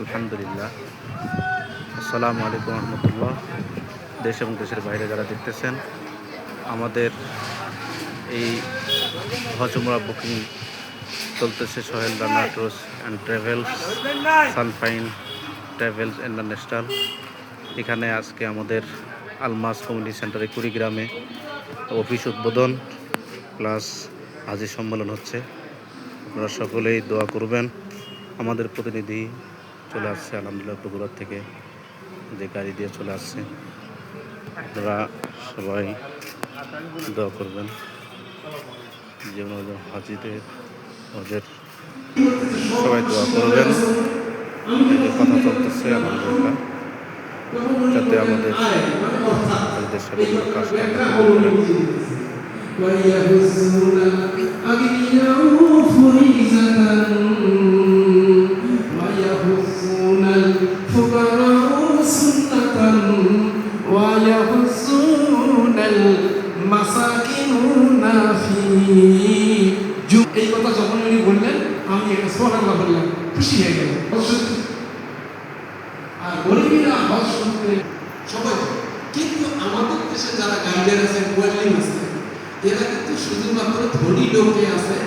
আলহামদুলিল্লাহ। আসসালামু আলাইকুম রহমতুল্লাহ। দেশ এবং দেশের বাইরে যারা দেখতেছেন, আমাদের এই হজ উমরা বুকিং চলতেছে Sohel Rana tours and travels, Sunfine travels international. এখানে আজকে আমাদের আলমাস কমিউনিটি সেন্টারে কুড়িগ্রামে অফিস উদ্বোধন প্লাস হাজি সম্মেলন হচ্ছে। আপনারা সকলেই দোয়া করবেন। আমাদের প্রতিনিধি চলে আসছে আলহামদুলিল্লাহ বগুড়া থেকে, যে গাড়ি দিয়ে চলে আসছে। আপনারা সবাই দোয়া করবেন যেন হাজিদের হজের সবাই দোয়া করবেন। এই যে কথা চলতেছে আলহামদুলিল্লাহ, যাতে আমাদের হাজিদের সবগুলো কাজ করেন। এই কথা যখন উনি বললেন, আমি একটা সুবহানাল্লাহ বললাম, খুশি হয়ে গেল। আর গরিবীরা হজ করতে সবাই, কিন্তু আমাদের দেশে যারা গাইডার আছে, মুয়াল্লিম আছে, এরা কিন্তু শুধুমাত্র ধনী লোকে আছে।